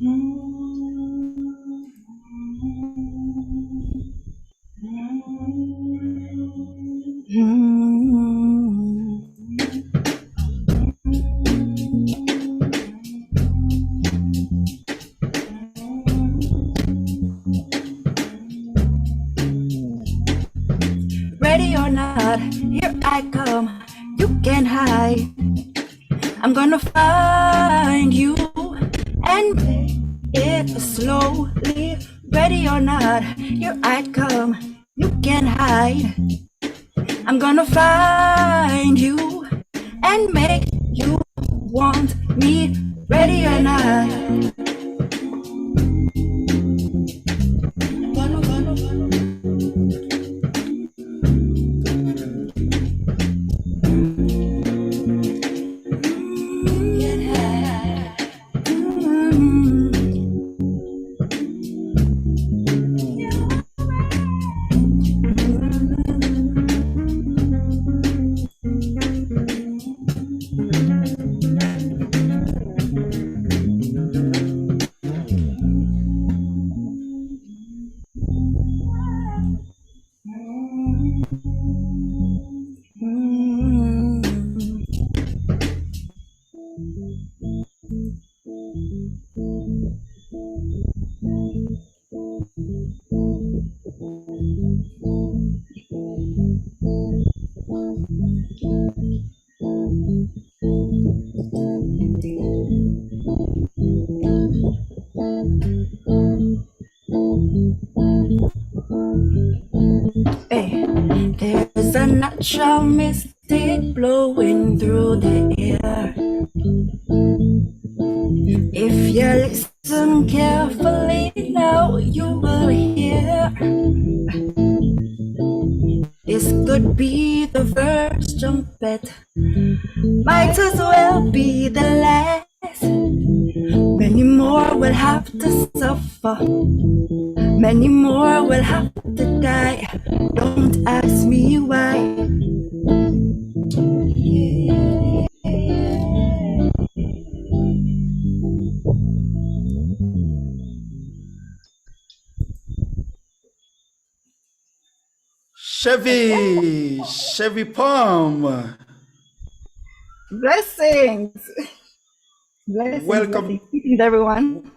Ready or not, here I come. You can't hide. I'm gonna find you and make it slowly. Ready or not, here I come. You can't hide. I'm gonna find you and make you want me. Ready or not. Hey, there's a natural mystic blowing through the air. If you listen carefully now, you will hear. This could be the first trumpet, might as well be the last. Many more will have to suffer, many more will have to die. Don't ask me why. ChevyPalm. Blessings. Blessings. Welcome. Blessings, everyone.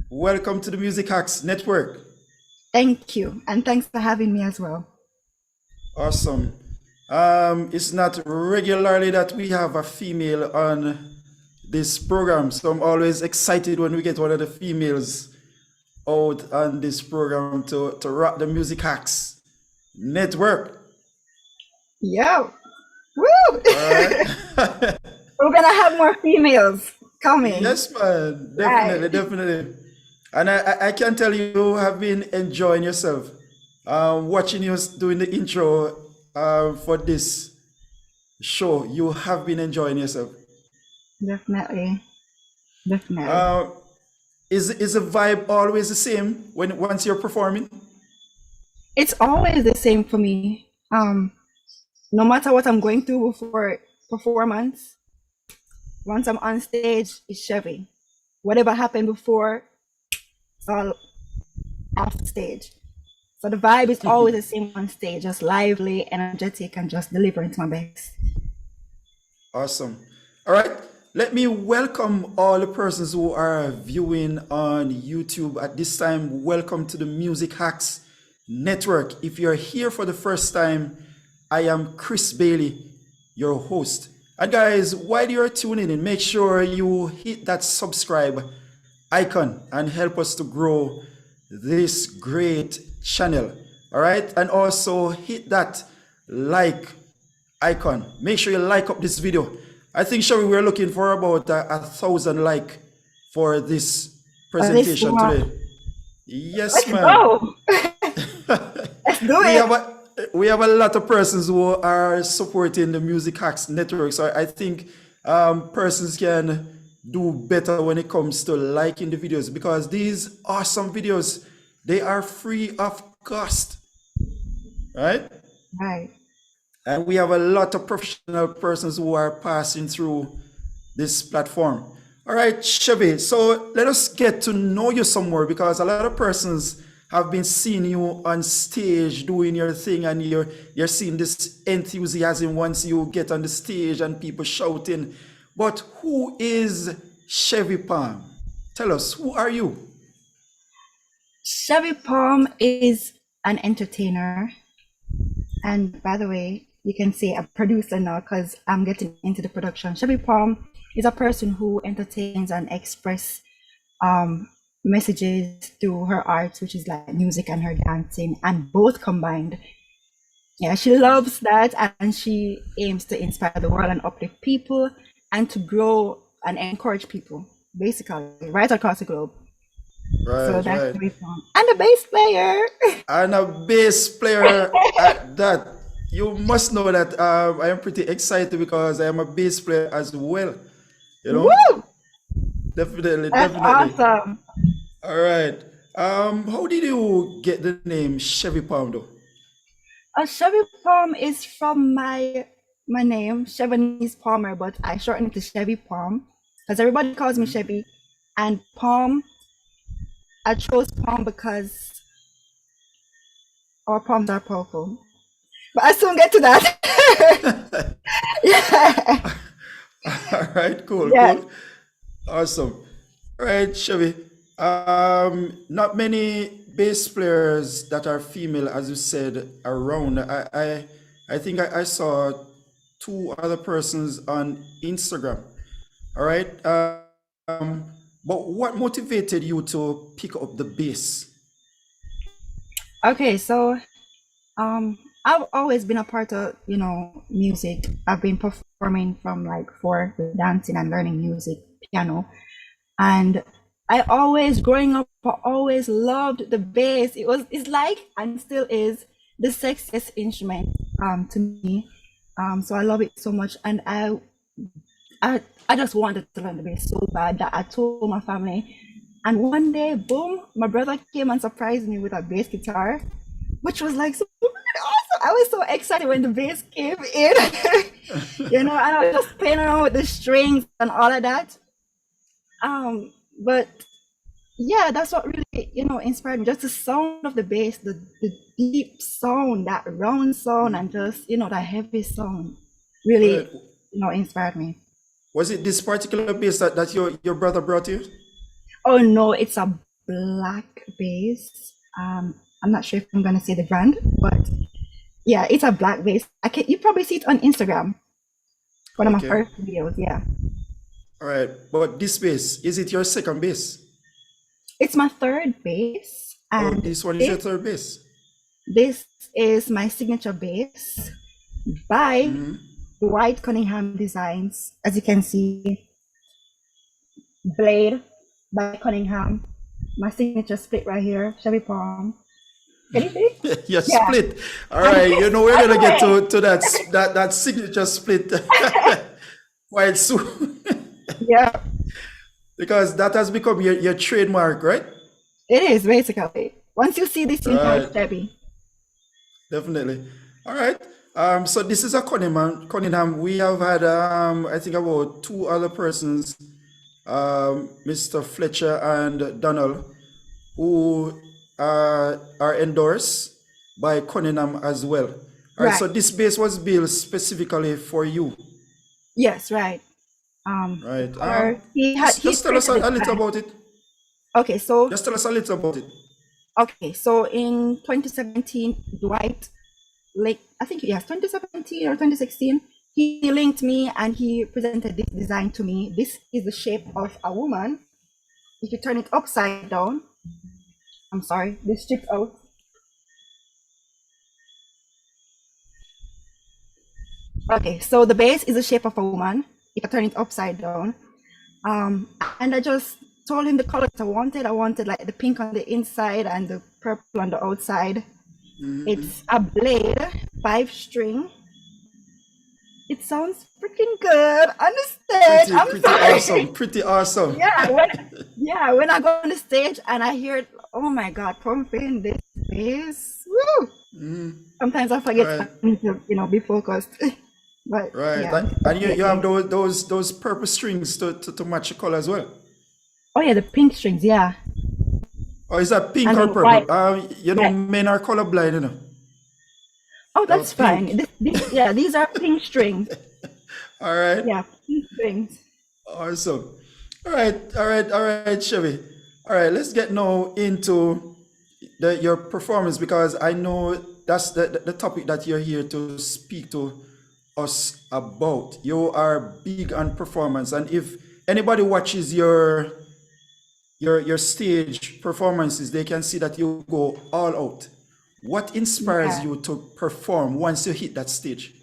Welcome to the Music Hacks Network. Thank you. And thanks for having me as well. Awesome. It's not regularly that we have a female on this program, so I'm always excited when we get one of the females out on this program to rock the Music Hacks Network. Yo. Woo! Right. We're gonna have more females coming. Yes, man. Definitely, Right. definitely. And I can tell you have been enjoying yourself. Watching you doing the intro for this show, you have been enjoying yourself. Definitely. Definitely. Is the vibe always the same once you're performing? It's always the same for me. No matter what I'm going through before performance, once I'm on stage, it's Chevy. Whatever happened before, it's all off stage. So the vibe is always the same on stage, just lively, energetic, and just delivering to my best. Awesome. All right. Let me welcome all the persons who are viewing on YouTube at this time. Welcome to the Music Hacks Network. If you're here for the first time, I am Chris Bailey, your host. And guys, while you're tuning in, make sure you hit that subscribe icon and help us to grow this great channel. All right. And also hit that like icon. Make sure you like up this video. I think, Sherry, we're looking for about 1,000 likes for this presentation today. Yes, Let's ma'am. go. Let's do it. We have a lot of persons who are supporting the Music Hacks Network. So I think persons can do better when it comes to liking the videos, because these awesome videos, they are free of cost, right? Right. And we have a lot of professional persons who are passing through this platform. All right, Chevy. So let us get to know you some more because a lot of persons have been seeing you on stage doing your thing, and you're seeing this enthusiasm once you get on the stage and people shouting. But who is Chevy Palm? Tell us, who are you? ChevyPalm is an entertainer. And by the way, you can say a producer now because I'm getting into the production. ChevyPalm is a person who entertains and express messages through her art, which is like music and her dancing, and both combined. Yeah, she loves that, and she aims to inspire the world and uplift people and to grow and encourage people, basically, right across the globe. So Right, that's right. ChevyPalm. And the bass player. And a bass player at that. You must know that I am pretty excited because I am a bass player as well. You know, Woo! definitely, That's definitely. awesome. All right. How did you get the name Chevy Palm though? A Chevy Palm is from my name, Chevanese Palmer, but I shorten it to Chevy Palm because everybody calls me Chevy. And Palm, I chose Palm because our palms are powerful. But I soon get to that. Yeah. All right, cool, Yes. cool. Awesome. All right, Chevy. Not many bass players that are female, as you said, around. I think I saw two other persons on Instagram. All right. But what motivated you to pick up the bass? Okay, so I've always been a part of, music. I've been performing from like for dancing and learning music, piano. And I always, growing up, I always loved the bass. It's like, and still is, the sexiest instrument to me. So I love it so much. And I just wanted to learn the bass so bad that I told my family. And one day, boom, my brother came and surprised me with a bass guitar, which was like so awesome. I was so excited when the bass came in, and I was just playing around with the strings and all of that. But yeah, that's what really, inspired me. Just the sound of the bass, the deep sound, that round sound, and just, that heavy sound All really, right. inspired me. Was it this particular bass that your brother brought you? Oh no, it's a black bass. I'm not sure if I'm gonna say the brand, but yeah, it's a black bass. You probably see it on Instagram. One of my Okay. first videos, yeah. All right. But this bass, is it your second bass? It's my third bass, Oh, and this one is your this third bass. this is my signature bass by Dwight Cunningham Designs. As you can see, Blade by Cunningham. My signature split right here, Chevy Palm. Can you see? Yeah, Yeah. split. All And right. You know we're by gonna the get way, to that signature split quite soon yeah, because that has become your trademark, right? it is basically. Once you see this, you know Right. it's Chevy. Definitely. All right. So this is a Cunningham. Cunningham. We have had I think about two other persons, Mr. Fletcher and Donald, who are endorsed by Cunningham as well. All right. Right. So this base was built specifically for you, Yes, right. right? Or he Just tell us created the a little design. about it. Okay, so Just tell us a little about it. in 2017, Dwight, like I think yes, 2017 or 2016, he linked me and he presented this design to me. This is the shape of a woman. If you turn it upside down, I'm sorry, this stripped out. Okay, so the base is the shape of a woman. If I turn it upside down, and I just told him the colors I wanted. I wanted like the pink on the inside and the purple on the outside. It's a blade, 5 string. It sounds freaking good on the stage. Pretty, I'm pretty awesome. sorry. Pretty awesome. When I go on the stage and I hear it, oh my God, pumping this bass. Woo! Sometimes I All forget right. I need to, be focused. But Right. yeah, And you have definitely. those purple strings to match the color as well. Oh yeah, the pink strings, yeah. Or is that pink And or then white. purple? Yeah. Men are colorblind, Oh, that's fine. Pink. Yeah, these are pink strings. All right. Yeah, pink strings. Awesome. All right, Chevy. All right, let's get now into your performance because I know that's the topic that you're here to speak to us about. You are big on performance, and if anybody watches your stage performances, they can see that you go all out. What inspires Yeah. you to perform once you hit that stage?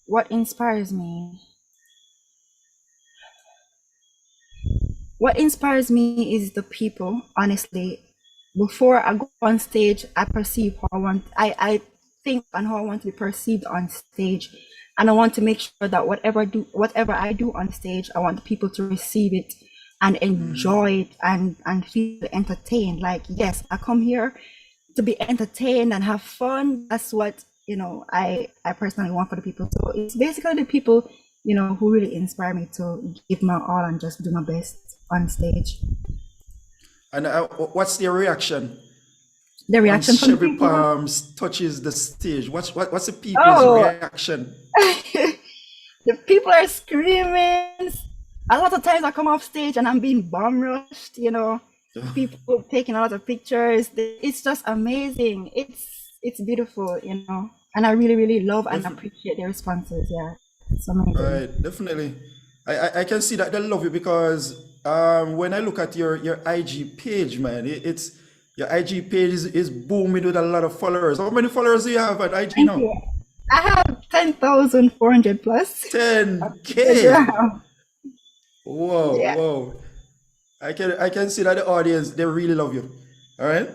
What inspires me? What inspires me is the people, honestly. Before I go on stage, I perceive how I think on how I want to be perceived on stage. And I want to make sure that whatever I do on stage, I want people to receive it and enjoy it and feel entertained. Like, yes, I come here to be entertained and have fun. That's what, I personally want for the people. So it's basically the people, who really inspire me to give my all and just do my best on stage. And what's their reaction The once reaction from the Chevy people. Palms touches the stage? What's the people's Oh, reaction? the people are screaming. A lot of times I come off stage and I'm being bomb rushed, people taking a lot of pictures. It's just amazing. It's beautiful, and I really, really love and Def- appreciate the responses. Yeah, it's amazing. right, definitely. I can see that they love you because when I look at your IG page, man, it's your IG page is booming with a lot of followers. How many followers do you have at IG Thank now? you. I have 10,400 plus. 10K. Yeah. Whoa, Yeah. whoa. I can see that the audience they really love you. All right.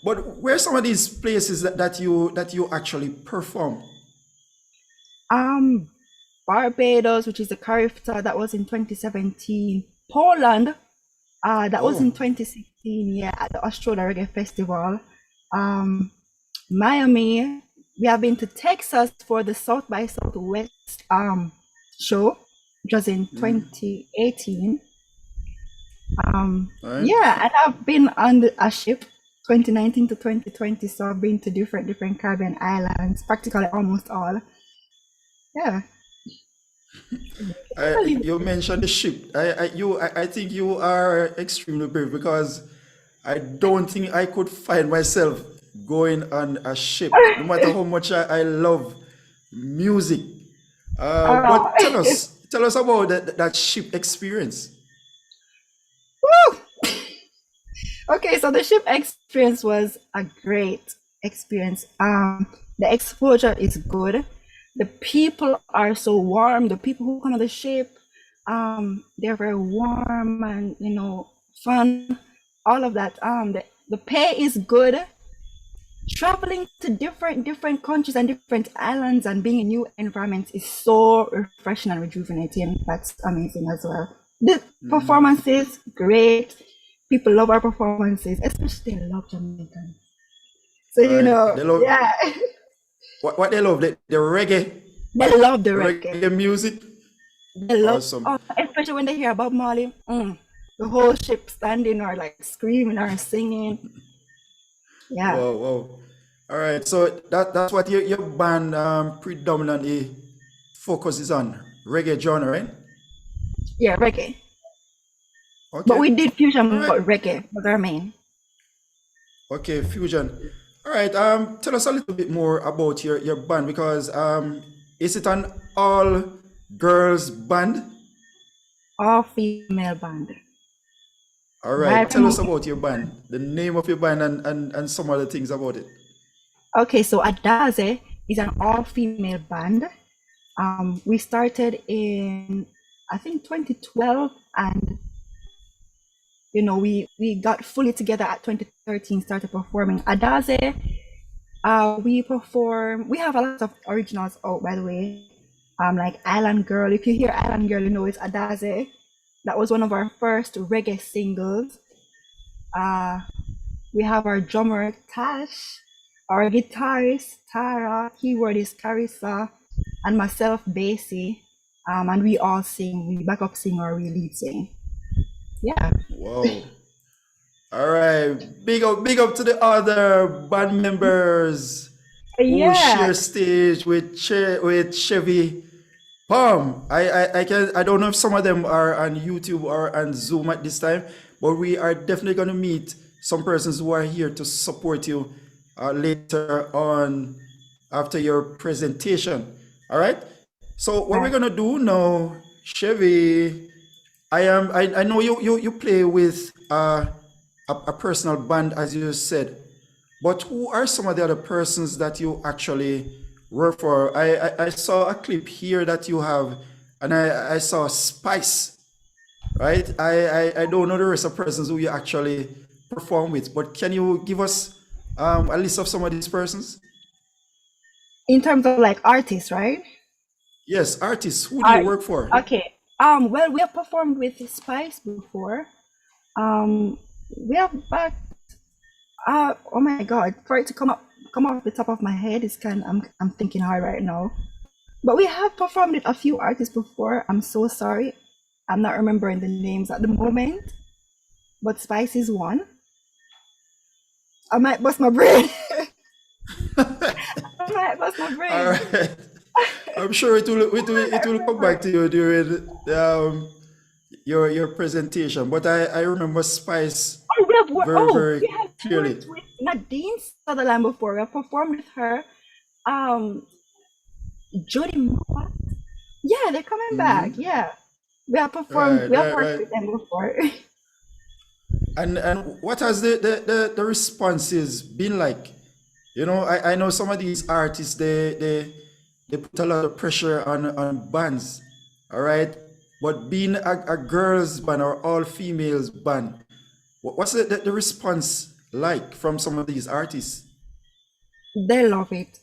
But where are some of these places that you actually perform? Um, Barbados, which is a Carifta, that was in 2017. Poland, that was in Oh, 2016, yeah, at the Australia Reggae Festival. Um, Miami, we have been to Texas for the South by Southwest show, which was in 2018. all right. Yeah, and I've been on a ship 2019 to 2020, so I've been to different Caribbean islands, practically almost all. Yeah. You mentioned the ship. I think you are extremely brave because I don't think I could find myself going on a ship, no matter how much I love music. Uh, But tell us about that ship experience. Woo! Okay, so the ship experience was a great experience. The exposure is good. The people are so warm. The people who come on the ship, they're very warm and fun. All of that. The pay is good. Traveling to different countries and different islands and being in new environments is so refreshing and rejuvenating. That's amazing as well. The performances, great. People love our performances, especially they love Jamaican. So All right. They love yeah, what they love the reggae they love the reggae. reggae music. They love, Awesome. oh, especially when they hear Bob Marley. The whole ship standing or like screaming or singing. Yeah, Whoa, whoa. All right. So that's what your band predominantly focuses on, reggae genre, right? yeah, reggae. But Okay. we did All fusion, right. but reggae was our main. Okay, fusion. All right. Tell us a little bit more about your band because is it an all girls band? All female band. All right. Right Tell us from about your band, the name of your band, and some other things about it. Okay, so Adaze is an all-female band. We started in I think 2012, and we got fully together at 2013. Started performing Adaze. We have a lot of originals out, by the way. Like Island Girl. If you hear Island Girl, you know it's Adaze. That was one of our first reggae singles. We have our drummer Tash, our guitarist Tara, keyboard is Carissa, and myself Basie. And we all sing, we backup sing or we lead sing. Yeah. Wow. All right. Big up to the other band members who Yeah. share stage with Chevy Palm. I don't know if some of them are on YouTube or on Zoom at this time, but we are definitely gonna meet some persons who are here to support you later on after your presentation. All right. So what we're Right. gonna do now, Chevy, I know you play with a personal band as you said, but who are some of the other persons that you actually work for? I saw a clip here that you have, and I saw Spice, right? I don't know the rest of persons who you actually perform with, but can you give us a list of some of these persons? In terms of like artists, right? Yes, artists. Who do you Art. work for? Okay. Well, we have performed with Spice before. We have back. Oh my God! For it to come off the top of my head is kind. I'm thinking hard right now. But we have performed with a few artists before. I'm so sorry. I'm not remembering the names at the moment. But Spice is one. I might bust my brain. I might bust my All brain. right. I'm sure it will come back to you during your presentation. But I remember Spice Oh, very we have clearly. toured with Nadine Sutherland before. We have performed with her. Jody Moore. Yeah, they're coming back. Hmm. Yeah. We have performed, Right, we have right, worked right. with them before. And what has the responses been like? You know, I know some of these artists they put a lot of pressure on bands, all right? But being a girls band or all females band, what's the response like from some of these artists? They love it.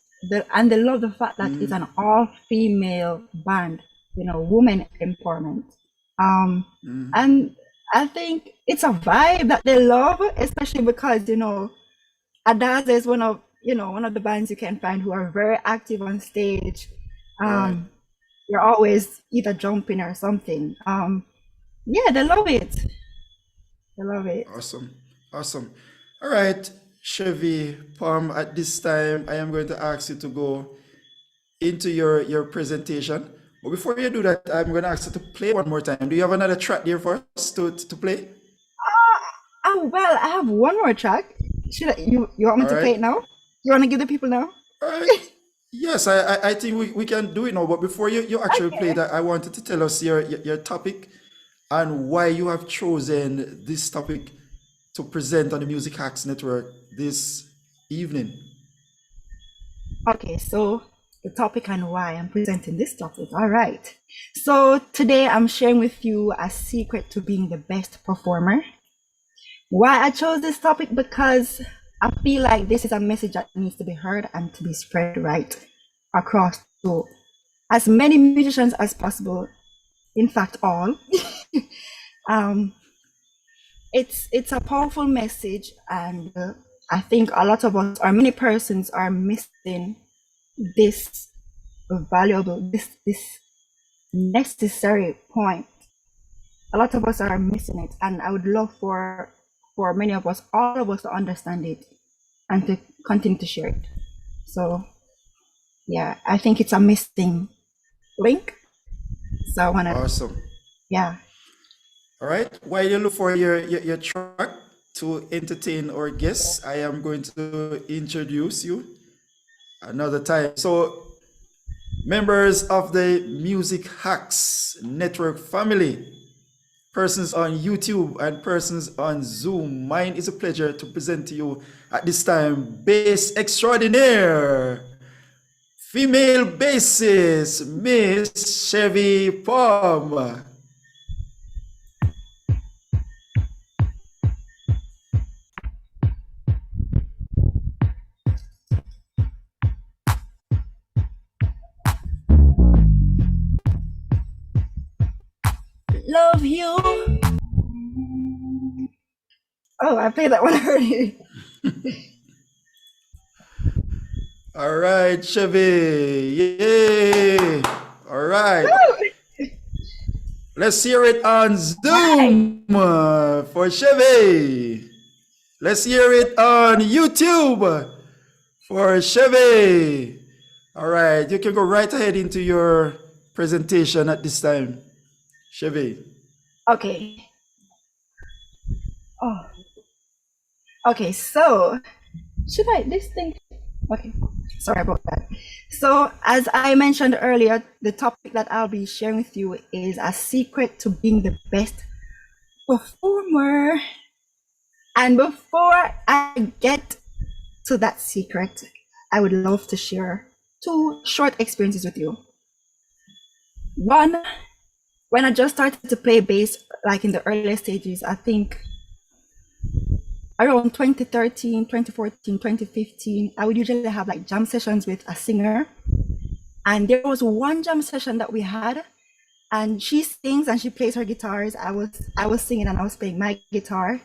And they love the fact that it's Mm, an all-female band, women empowerment. mm, And I think it's a vibe that they love, especially because, Adaze is one of the bands you can find who are very active on stage. right. Um, you're always either jumping or something. Yeah, they love it. They love it. Awesome. Awesome. All right, Chevy Palm, at this time, I am going to ask you to go into your presentation. But before you do that, I'm going to ask you to play one more time. Do you have another track there for us to play? Oh well, I have one more track. You want me All to play right. it now? You want to give the people now? All right. Yes, I think we can do it now. But before you actually play Okay. that, I wanted to tell us your topic and why you have chosen this topic to present on the Music Hacks Network this evening. Okay, so the topic and why I'm presenting this topic. All right. So today I'm sharing with you a secret to being the best performer. Why I chose this topic? Because I feel like this is a message that needs to be heard and to be spread right across to as many musicians as possible. In fact, all. um, it's a powerful message, and I think a lot of us, or many persons, are missing this valuable, this necessary point. A lot of us are missing it, and I would love for many of us, all of us, to understand it and to continue to share it. So yeah, I think it's a missing link. So I wanna, Awesome. yeah. All right. While you look for your track to entertain our guests, I am going to introduce you another time. So, members of the Music Hacks Network family, persons on YouTube and persons on Zoom, mine is a pleasure to present to you at this time bass extraordinaire, female bassist, Miss Chevy Palm. Love you. Oh, I played that one already. All right, Chevy. Yay. All right. Let's hear it on Hi. Zoom for Chevy. Let's hear it on YouTube for Chevy. All right, you can go right ahead into your presentation at this time, Chevy. Okay. Oh, okay. So, should I this thing? Okay. Sorry about that. So, as I mentioned earlier, the topic that I'll be sharing with you is a secret to being the best performer. And before I get to that secret, I would love to share two short experiences with you. One, when I just started to play bass, like in the early stages, I think around 2013, 2014, 2015, I would usually have like jam sessions with a singer. And there was one jam session that we had, and she sings and she plays her guitars. I was singing and I was playing my guitar.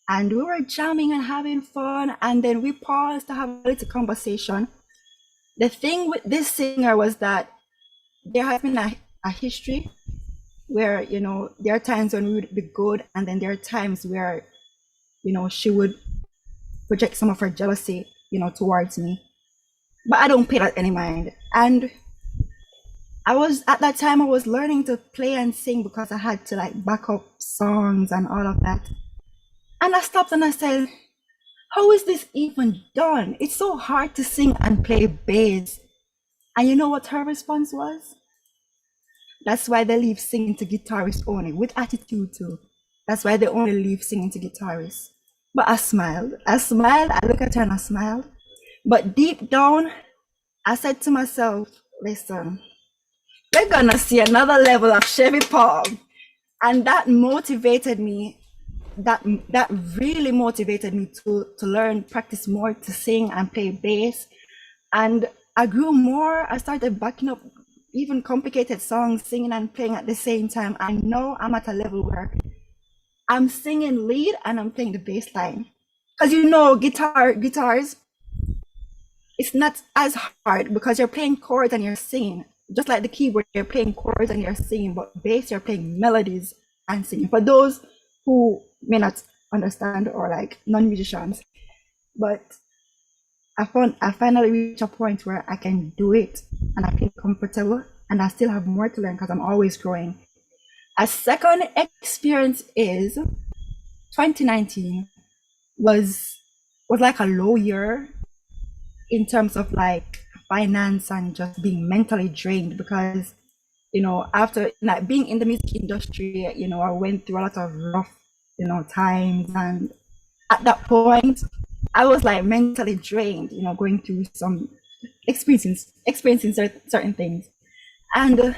And we were jamming and having fun. And then we paused to have a little conversation. The thing with this singer was that there has been a history where, you know, there are times when we would be good, and then there are times where, you know, she would project some of her jealousy, you know, towards me. But I don't pay that any mind. And at that time I was learning to play and sing because I had to like back up songs and all of that. And I stopped and I said, how is this even done? It's so hard to sing and play bass. And you know what her response was? That's why they leave singing to guitarists only, with attitude too. That's why they only leave singing to guitarists. But I smiled. I looked at her and I smiled. But deep down, I said to myself, listen, we're gonna see another level of ChevyPalm. And that motivated me. That really motivated me to learn, practice more, to sing and play bass. And I grew more. I started backing up even complicated songs, singing and playing at the same time. I know I'm at a level where I'm singing lead and I'm playing the bass line. Because you know, guitars, it's not as hard because you're playing chords and you're singing. Just like the keyboard, you're playing chords and you're singing, but bass, you're playing melodies and singing. For those who may not understand, or like non-musicians, but I finally reached a point where I can do it and I feel comfortable, and I still have more to learn because I'm always growing. A second experience is 2019 was like a low year in terms of like finance and just being mentally drained, because, you know, after like being in the music industry, you know, I went through a lot of rough, you know, times, and at that point I was like mentally drained, you know, going through some experiencing certain things. And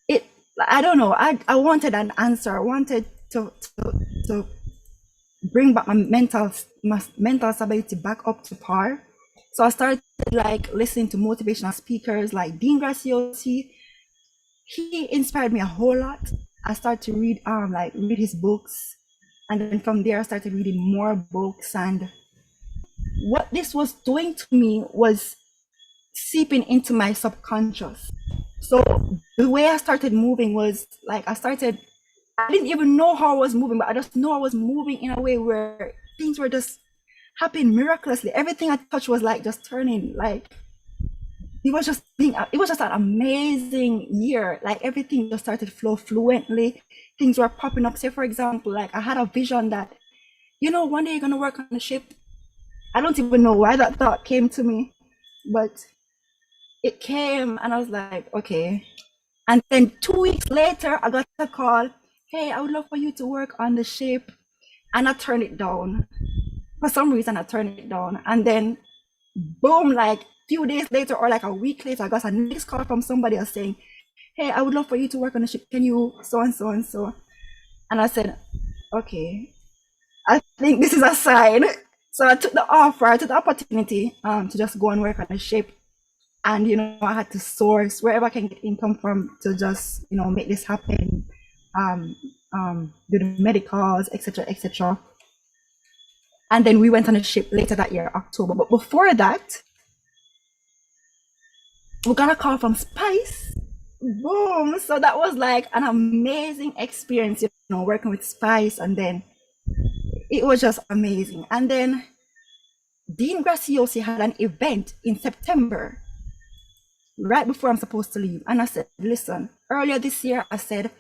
it, I don't know, I wanted an answer. I wanted to bring back my mental stability back up to par. So I started like listening to motivational speakers like Dean Graciosi. He inspired me a whole lot. I started to read his books, and then from there I started reading more books. And what this was doing to me was seeping into my subconscious. So the way I started moving was like I didn't even know how I was moving, but I just know I was moving in a way where things were just happening miraculously. Everything I touched was like just turning, like it was just an amazing year. Like everything just started to flow fluently. Things were popping up. Say for example, like I had a vision that, you know, one day you're gonna work on a ship. I don't even know why that thought came to me, but it came, and I was like, okay. And then 2 weeks later, I got a call. Hey, I would love for you to work on the ship. And I turned it down. For some reason, I turned it down. And then, boom, like a few days later or like a week later, I got a next call from somebody else saying, hey, I would love for you to work on the ship. Can you so and so and so? And I said, okay, I think this is a sign. So I took the offer, I took the opportunity to just go and work on the ship. And, you know, I had to source wherever I can get income from to just, you know, make this happen, do the medicals, etc., etc. And then we went on a ship later that year, October. But before that, we got a call from Spice. Boom. So that was like an amazing experience, working with Spice. And then it was just amazing. And then Dean Graciosi had an event in September, right before I'm supposed to leave. And I said, listen, earlier this year, I said,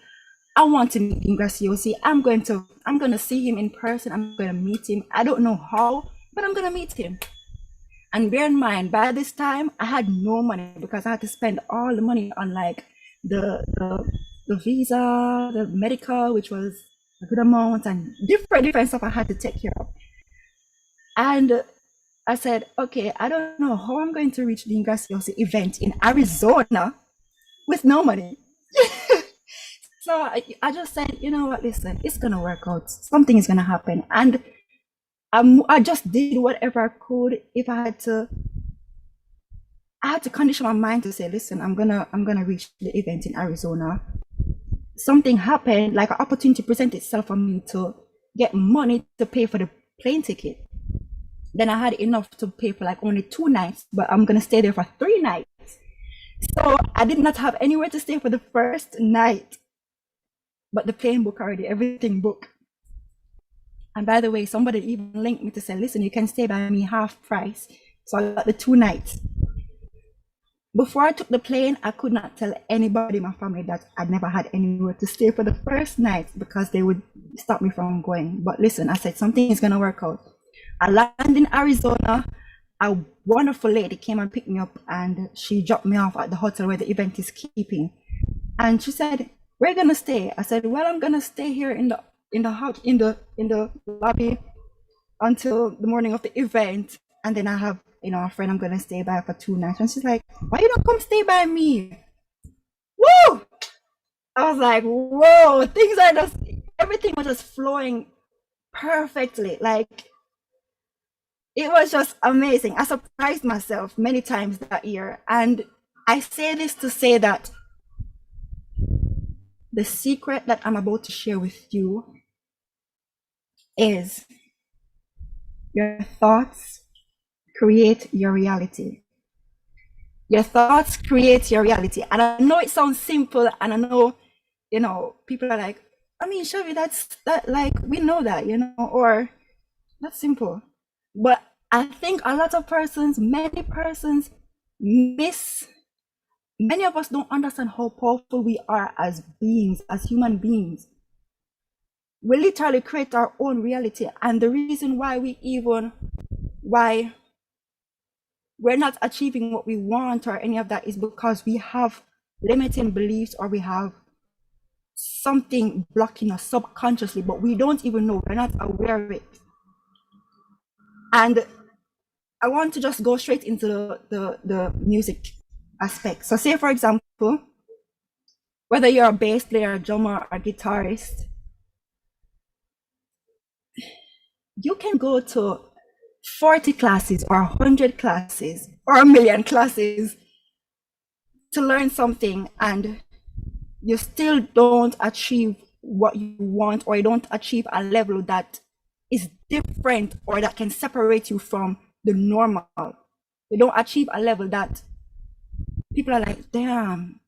I want to meet Dean Graciosi. I'm going to see him in person. I'm going to meet him. I don't know how, but I'm going to meet him. And bear in mind, by this time, I had no money because I had to spend all the money on like the visa, the medical, which was a good amount, and different stuff I had to take care of. And I said, okay, I don't know how I'm going to reach the Graciosi event in Arizona with no money. So I just said, you know what, listen, it's going to work out. Something is going to happen. And I just did whatever I could. If I had to condition my mind to say, listen, I'm gonna reach the event in Arizona. Something happened, like an opportunity presented itself for me to get money to pay for the plane ticket. Then I had enough to pay for like only 2 nights, but I'm gonna stay there for 3 nights. So I did not have anywhere to stay for the first night, but the plane book already, everything booked. And by the way, somebody even linked me to say, listen, you can stay by me half price. So I got the 2 nights. Before I took the plane, I could not tell anybody in my family that I'd never had anywhere to stay for the first night because they would stop me from going. But listen, I said, something is going to work out. I landed in Arizona. A wonderful lady came and picked me up, and she dropped me off at the hotel where the event is keeping. And she said, where are you going to stay? I said, well, I'm going to stay here in the lobby until the morning of the event, and then I have a friend I'm gonna stay by for 2 nights. And she's like, why you don't come stay by me? Woo! I was like, whoa, everything was just flowing perfectly. Like, it was just amazing. I surprised myself many times that year. And I say this to say that the secret that I'm about to share with you is your thoughts create your reality. Your thoughts create your reality. And I know it sounds simple, and I know, people are like, I mean, Chevy, we know that, or that's simple. But I think a lot of persons, many of us don't understand how powerful we are as beings, as human beings. We literally create our own reality. And the reason why we're not achieving what we want or any of that is because we have limiting beliefs, or we have something blocking us subconsciously, but we don't even know. We're not aware of it. And I want to just go straight into the music aspect. So say, for example, whether you're a bass player, a drummer, or a guitarist, you can go to 40 classes or 100 classes or 1,000,000 classes to learn something, and you still don't achieve what you want, or you don't achieve a level that is different or that can separate you from the normal. You don't achieve a level that people are like, damn,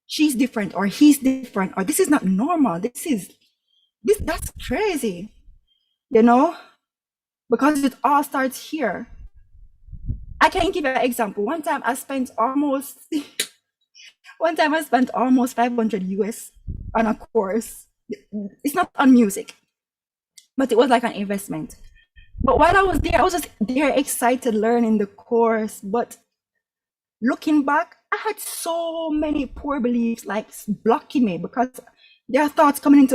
she's different, or he's different, or this is not normal. That's crazy, because it all starts here. I can give you an example. One time I spent almost 500 US on a course. It's not on music, but it was like an investment. But while I was there, I was just there excited learning the course. But looking back, I had so many poor beliefs like blocking me, because there are thoughts running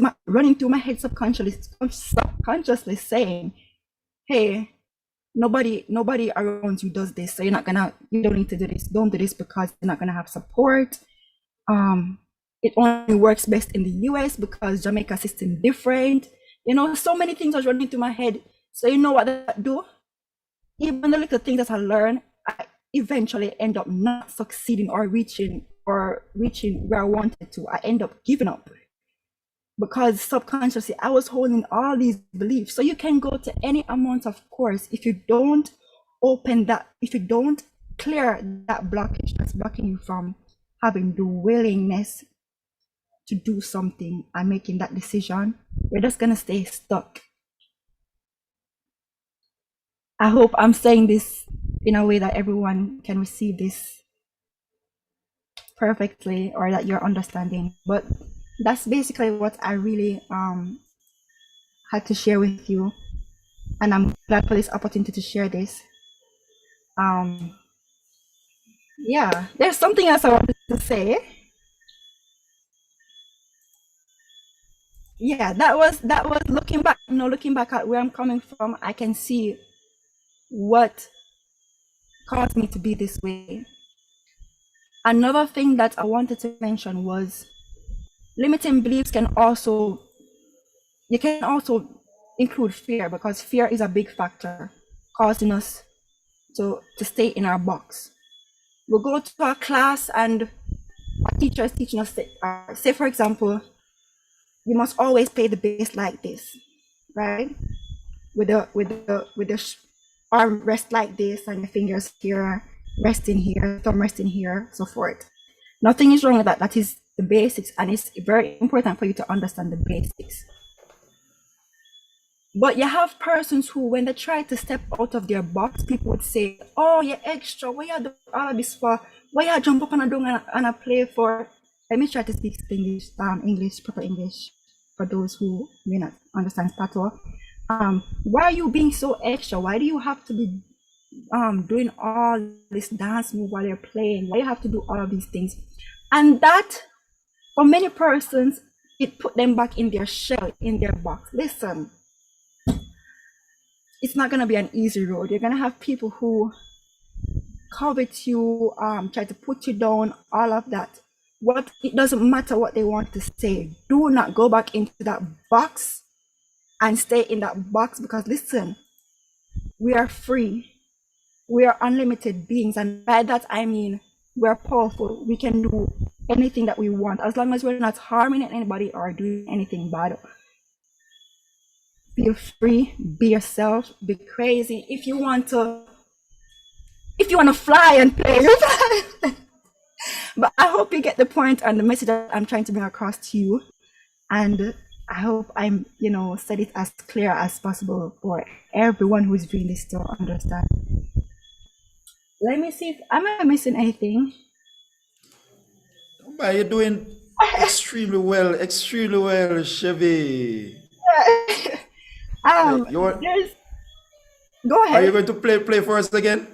through my head subconsciously saying, hey, nobody around you does this, so you don't need to do this. Don't do this because you're not gonna have support. It only works best in the US because Jamaica system different. So many things are running through my head. So you know what that do? Even the little things that I learn, I eventually end up not succeeding or reaching where I wanted to. I end up giving up. because subconsciously I was holding all these beliefs. So you can go to any amount of course, if you don't open that, if you don't clear that blockage that's blocking you from having the willingness to do something and making that decision, we're just gonna stay stuck. I hope I'm saying this in a way that everyone can receive this perfectly, or that you're understanding. But that's basically what I really had to share with you, and I'm glad for this opportunity to share this. Yeah, there's something else I wanted to say. Yeah, that was looking back, looking back at where I'm coming from, I can see what caused me to be this way. Another thing that I wanted to mention was limiting beliefs can also include fear, because fear is a big factor causing us to stay in our box. We'll go to a class and a teacher is teaching us, say for example, you must always play the bass like this, right? With the arm rest like this, and your fingers here, resting here, thumb resting here, so forth. Nothing is wrong with that. That is the basics, and it's very important for you to understand the basics. But you have persons who, when they try to step out of their box, people would say, "Oh, you're extra. Why you do all of this for? Why you jump up and I do and I play for?" Let me try to speak English, proper English, for those who may not understand patois. Why are you being so extra? Why do you have to be doing all this dance move while you're playing? Why you have to do all of these things? And that, for many persons, it put them back in their shell, in their box. Listen, it's not going to be an easy road. You're going to have people who covet you, try to put you down, all of that. It doesn't matter what they want to say. Do not go back into that box and stay in that box, because listen, we are free. We are unlimited beings. And by that, I mean, we're powerful. We can do anything that we want, as long as we're not harming anybody or doing anything bad. Feel free, be yourself, be crazy. If you want to fly and play, you fly. But I hope you get the point and the message that I'm trying to bring across to you. And I hope I'm, said it as clear as possible for everyone who's viewing this to understand. Let me see if am I missing anything. You're doing extremely well, Chevy. Go ahead. Are you going to play for us again?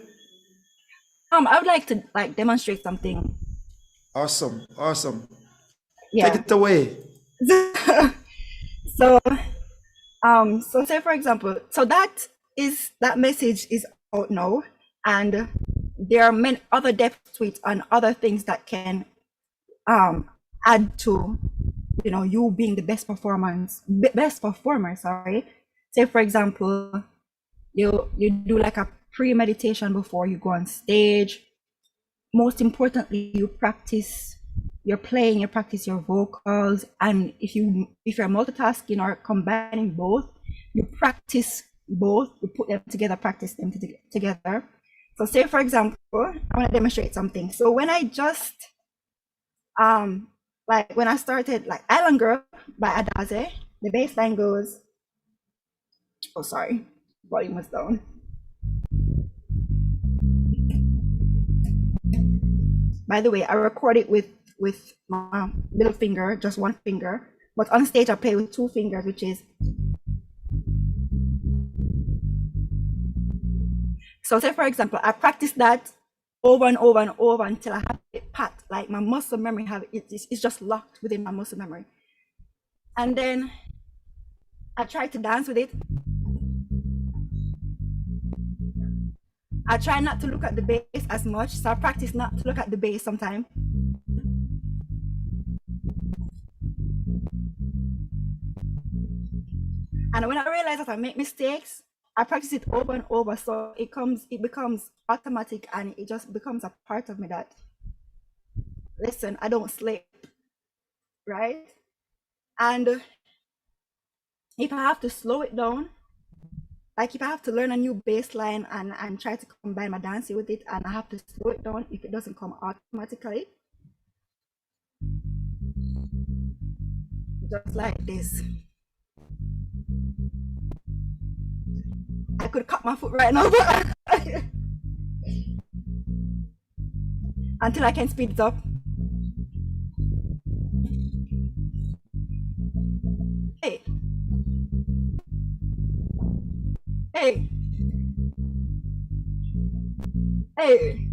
I would like to demonstrate something. Awesome. Yeah. Take it away. So say for example, so that message is out now, and there are many other depths to it and other things that can add to you being the best performer. Sorry. Say for example, you do like a pre-meditation before you go on stage. Most importantly, you practice your playing, you practice your vocals, and if you're multitasking or combining both, you practice both. You put them together, practice them together. So say for example, I want to demonstrate something. So when I just when I started Island Girl by Adaze, the bass line goes, oh sorry, volume was down. By the way, I record it with my middle finger, just one finger, but on stage I play with two fingers, which is. So say for example, I practice that over and over and over until I have it pat, like my muscle memory it's just locked within my muscle memory. And then I try to dance with it. I try not to look at the bass as much, so I practice not to look at the bass sometimes. And when I realize that I make mistakes, I practice it over and over, so it becomes automatic, and it just becomes a part of me that, listen, I don't sleep, right? And if I have to slow it down, like if I have to learn a new bass line and try to combine my dancing with it, and I have to slow it down if it doesn't come automatically, just like this. I could cut my foot right now, but until I can speed it up. Hey, hey, hey.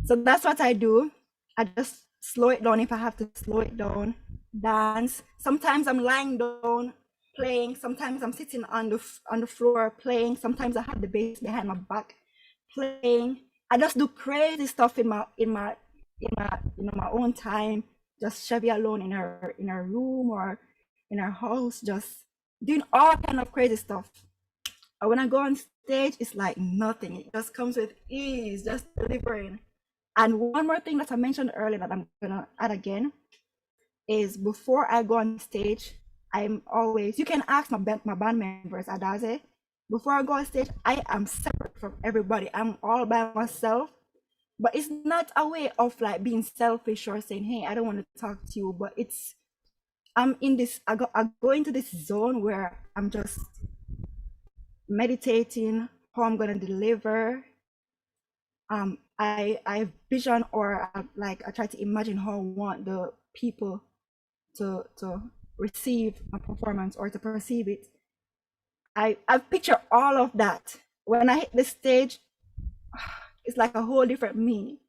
So that's what I do. I just slow it down if I have to slow it down. Dance. Sometimes I'm lying down playing. Sometimes I'm sitting on the floor playing. Sometimes I have the bass behind my back playing. I just do crazy stuff in my own time. Just Chevy alone in her room or in her house, just doing all kind of crazy stuff. And when I go on stage, it's like nothing. It just comes with ease, just delivering. And one more thing that I mentioned earlier that I'm gonna add again is before I go on stage, I'm always, you can ask my band members, Adaze, before I go on stage, I am separate from everybody. I'm all by myself. But it's not a way of like being selfish or saying, hey, I don't want to talk to you. But it's, I'm in this, I go into this zone where I'm just meditating how I'm gonna deliver. I vision or like I try to imagine how I want the people to receive my performance or to perceive it. I picture all of that. When I hit the stage, it's like a whole different me.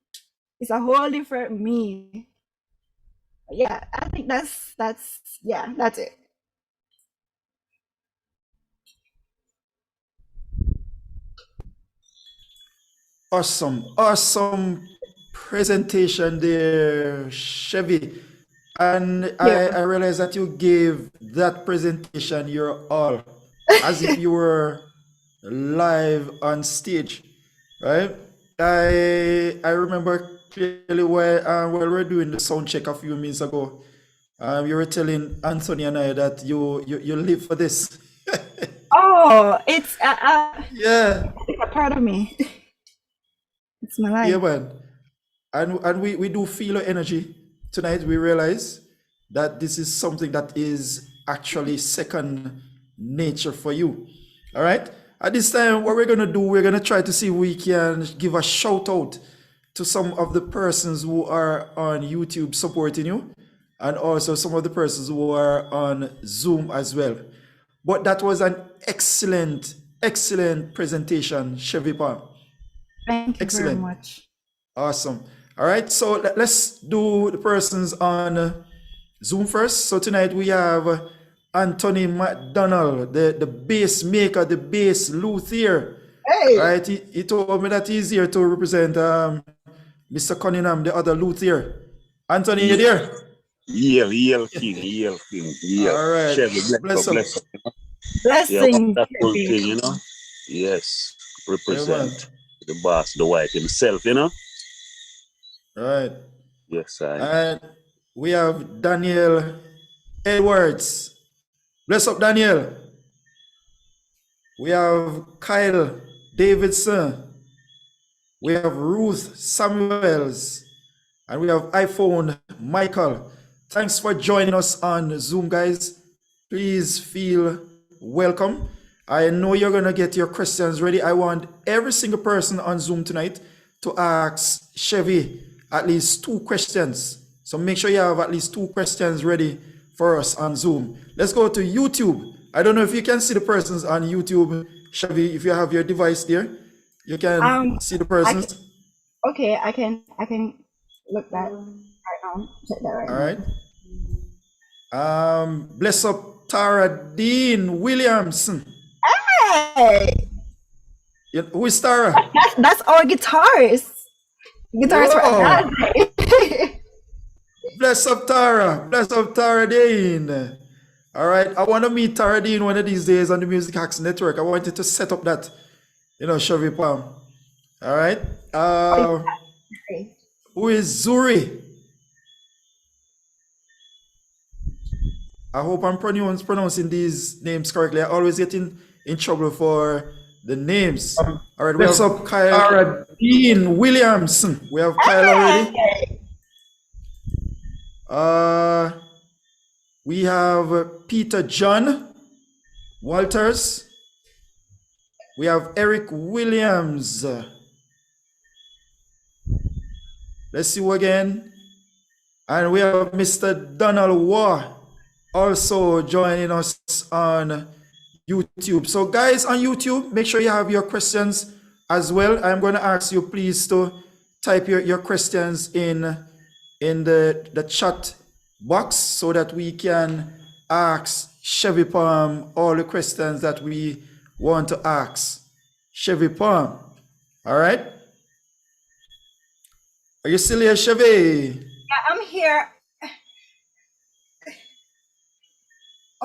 It's a whole different me. Yeah, I think that's yeah, that's it. Awesome, awesome presentation there, Chevy. And Yeah. I realize that you gave that presentation your all, as if you were live on stage, right? I remember clearly while we were doing the sound check a few minutes ago, you were telling Anthony and I that you live for this. Oh, it's Yeah, it's a part of me. It's my yeah, life. man. And we do feel your energy tonight. We realize that this is something that is actually second nature for you. All right. At this time, what we're gonna do, we're gonna try to see if we can give a shout out to some of the persons who are on YouTube supporting you, and also some of the persons who are on Zoom as well. But that was an excellent, excellent presentation, ChevyPalm. Thank you very Excellent. much. Awesome. All right, so let's do the persons on Zoom first. So tonight we have Anthony McDonald, the bass maker, the bass luthier. Hey. Right, he told me that he's here to represent Mr. Cunningham, the other luthier. Anthony, you Yeah, there? Yale King, Yale King, Yale. All right, Chevy, bless up. bless up. Yeah, Blessing. wonderful thing, you know. Yes, Yeah, represent man. the boss, the white himself, you know. All right, Yes, I. and we have Daniel Edwards. Bless up, Daniel. We have Kyle Davidson. We have Ruth Samuels. And we have iPhone Michael. Thanks for joining us on Zoom, guys. Please feel welcome. I know you're going to get your questions ready. I want every single person on Zoom tonight to ask Chevy at least 2 questions. So make sure you have at least 2 questions ready for us on Zoom. Let's go to YouTube. I don't know if you can see the persons on YouTube, Chevy. If you have your device there, you can see the I can, persons. okay, I can look that right now. Check that right All now. right. Bless up Tara Dean Williamson. Hey, Who is Tara? that's our guitarist. Guitarist for Whoa! that. Bless up Tara. Bless up Tara Dean. All right. I want to meet Tara Dean one of these days on the Music Hacks Network. I wanted to set up that, ChevyPalm. All right. Who is Zuri? I hope I'm pronouncing these names correctly. I always get in trouble for the names. All right, what's up, Kyle? Dean Williamson. We have Kyle already. We have Peter John Walters. We have Eric Williams. Let's see who again. And we have Mr. Donald Waugh also joining us on YouTube. So guys on YouTube, make sure you have your questions as well. I'm going to ask you please to type your questions in the chat box so that we can ask ChevyPalm all the questions that we want to ask ChevyPalm. All right? Are you still here, Chevy? Yeah, I'm here.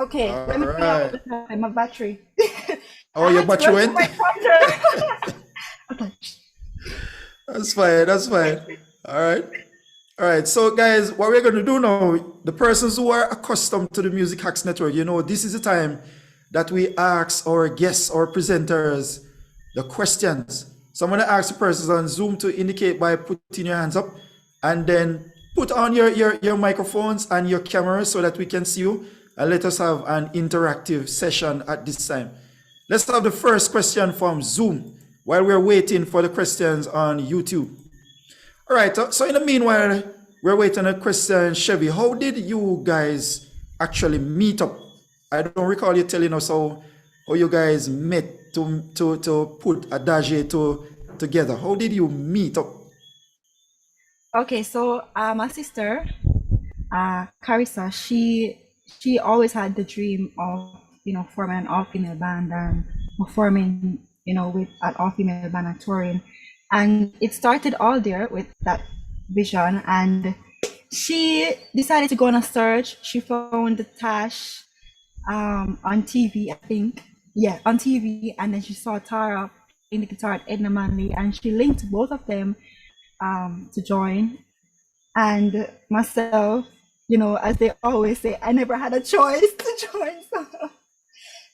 Okay, All let me right. put my battery. Oh, your battery went? Okay. That's fine. That's fine. All right. All right. So, guys, what we're going to do now, the persons who are accustomed to the Music Hacks Network, you know, this is the time that we ask our guests or presenters the questions. So I'm going to ask the persons on Zoom to indicate by putting your hands up and then put on your microphones and your cameras so that we can see you, and let us have an interactive session at this time. Let's have the first question from Zoom while we're waiting for the questions on YouTube. All right, so in the meanwhile, we're waiting on a question. Chevy, how did you guys actually meet up? I don't recall you telling us how you guys met to put a Daje together. How did you meet up? Okay, so my sister, Carissa, she always had the dream of, you know, forming an all-female band and performing, you know, with an all-female band and touring. And it started all there with that vision. And she decided to go on a search. She found Tash on TV, I think. Yeah, on TV. And then she saw Tara playing the guitar at Edna Manley, and she linked both of them to join. And myself, you know, as they always say, I never had a choice to join.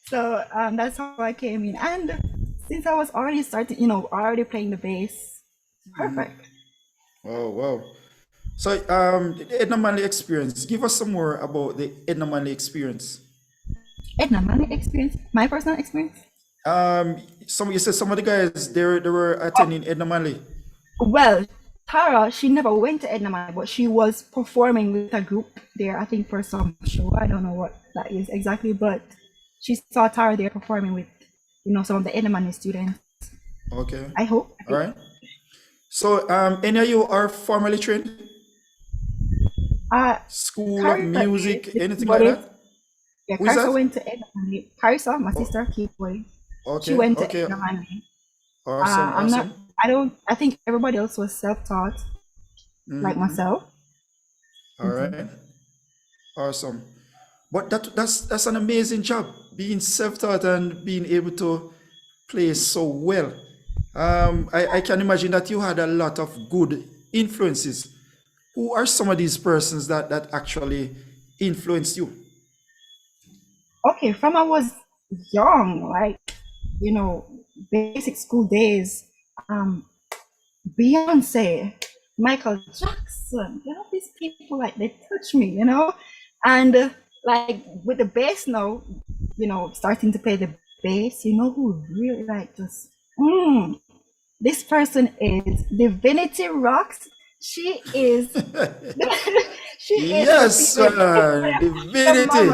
So that's how I came in. And since I was already starting, you know, already playing the bass, perfect. Oh, wow. So the Edna Manley experience, give us some more about the Edna Manley experience. Edna Manley experience? My personal experience? You said some of the guys, they were attending Edna Manley. Well, Tara, she never went to Edna Manley, but she was performing with a group there, I think for some show. I don't know what that is exactly, but she saw Tara there performing with, you know, some of the Edna Manley students. Okay. I hope. All right. So, any of you are formally trained? School of music, anything like that? Yeah, Carissa went to Edna Manley. Carissa, my sister, keyboard. Okay. She went to Edna Manley. Awesome. I think everybody else was self-taught, like myself. All right. Awesome. But that's an amazing job, being self-taught and being able to play so well. I can imagine that you had a lot of good influences. Who are some of these persons that actually influenced you? Okay, from I was young, like, you know, basic school days, Beyonce, Michael Jackson, you know, these people, like, they touch me, you know, and like with the bass now, you know, starting to play the bass, you know who really like just, this person is Divinity Rocks. She is, yes, Divinity.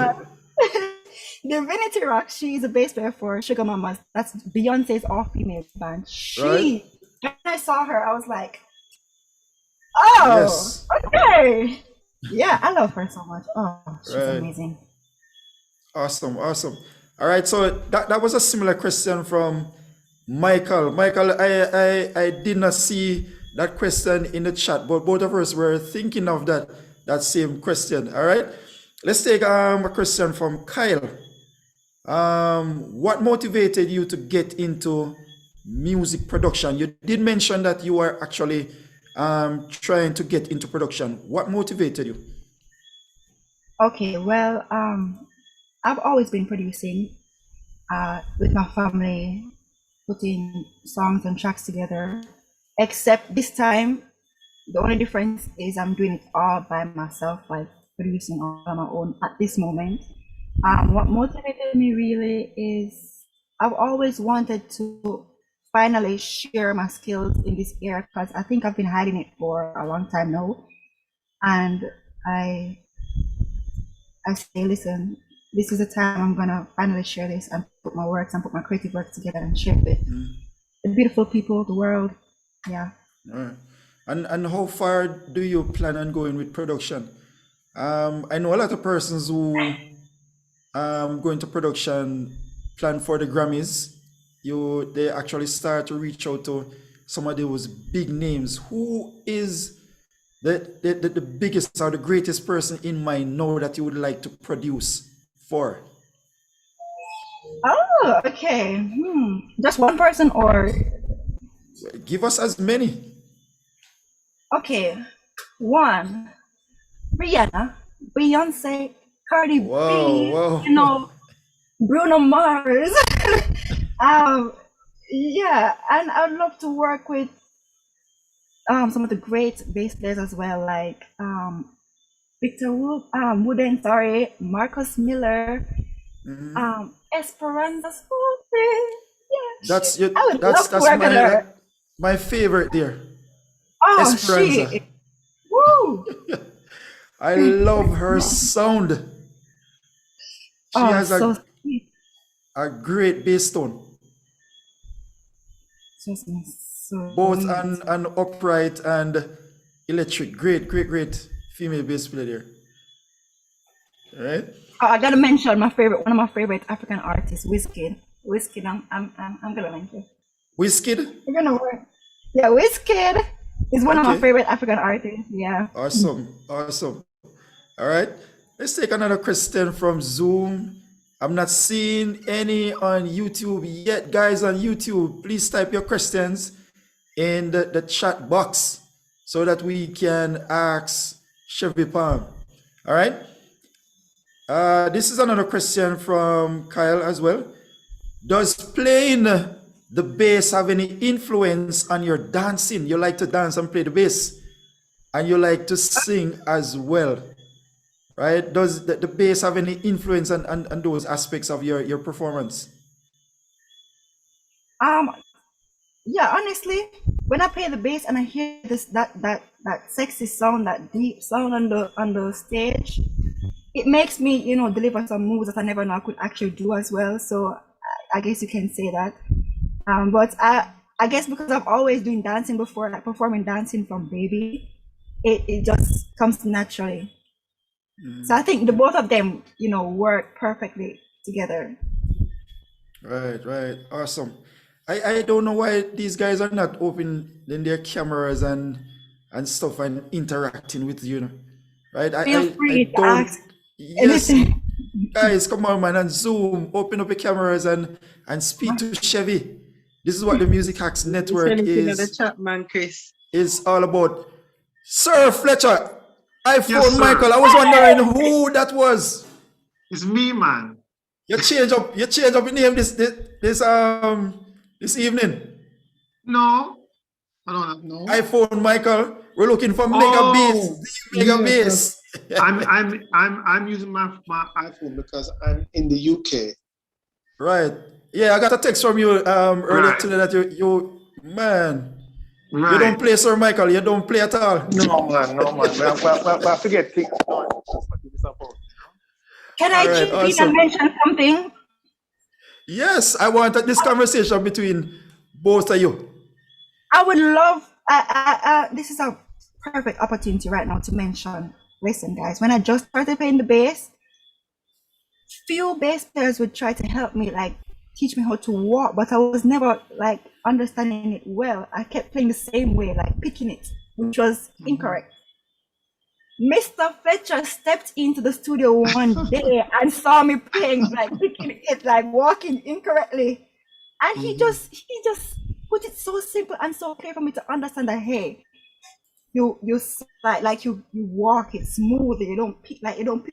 Divinity Rock, she's a bass player for Sugar Mamas. That's Beyonce's all-female band. When I saw her, I was like, oh, yes. Okay. Yeah, I love her so much. Oh, she's amazing. Awesome. All right, so that was a similar question from Michael. Michael, I did not see that question in the chat, but both of us were thinking of that same question. All right, let's take a question from Kyle. What motivated you to get into music production? You did mention that you were actually trying to get into production. What motivated you? Okay, well, I've always been producing with my family, putting songs and tracks together. Except this time, the only difference is I'm doing it all by myself, like producing all on my own at this moment. What motivated me really is I've always wanted to finally share my skills in this area because I think I've been hiding it for a long time now. And I I say, listen, this is the time I'm gonna finally share this and put my works and put my creative work together and share it with the beautiful people, the world. Yeah. All right. And how far do you plan on going with production? I know a lot of persons who go into production plan for the Grammys. They actually start to reach out to some of those big names. Who is the biggest or the greatest person in mind now that you would like to produce for? Oh, okay. Just one person or Give us as many. okay. One, Rihanna, Beyonce, Cardi Wow, B, Bruno Mars. Yeah, and I'd love to work with some of the great bass players as well, like Victor Wooden, sorry, Marcus Miller, Esperanza Spalding. Yeah, I would love to work with her. My favorite there. Oh, Esperanza. Woo! I love her sound. She has a great bass tone. Both an upright and electric. Great female bass player there. Right? I gotta mention one of my favorite African artists, Wizkid. I'm gonna mention. Wizkid? We're gonna work. Yeah, Wizkid is one of my favorite African artists. Yeah. Awesome. All right. Let's take another question from Zoom. I'm not seeing any on YouTube yet. Guys on YouTube, please type your questions in the chat box so that we can ask ChevyPalm. All right. This is another question from Kyle as well. Does playing the bass have any influence on your dancing? You like to dance and play the bass, and you like to sing as well, right? Does the bass have any influence on those aspects of your performance? Yeah, honestly, when I play the bass and I hear that sexy sound, that deep sound on the stage, it makes me, deliver some moves that I never know I could actually do as well. So I guess you can say that. But I guess because I've always doing dancing before, like performing dancing from baby, it just comes naturally. So I think the both of them, work perfectly together. Right. Awesome. I don't know why these guys are not opening their cameras and stuff and interacting with you, right? Feel free to ask. Yes, guys, come on, man, and Zoom, open up your cameras and speak to Chevy. This is what the Music Hacks Network is all about. Sir Fletcher, iPhone Michael, I was wondering who that was. It's me, man. You change up your name this evening. No, I don't know. iPhone Michael, we're looking for Mega Bass. I'm using my iPhone because I'm in the UK. Right. Yeah, I got a text from you earlier today that you man. Right. You don't play, Sir Michael. You don't play at all. No, man. I forget things. Can I chip in and mention something? Yes, I wanted this conversation between both of you. I would love, this is a perfect opportunity right now to mention, listen guys, when I just started playing the bass, few bass players would try to help me, like teach me how to walk, but I was never like understanding it well. I kept playing the same way, like picking it, which was incorrect. Mr. Fletcher stepped into the studio one day and saw me playing, like picking it, like walking incorrectly. And he just put it so simple and so clear for me to understand that, hey, you slide, like you walk it smoothly. You don't pick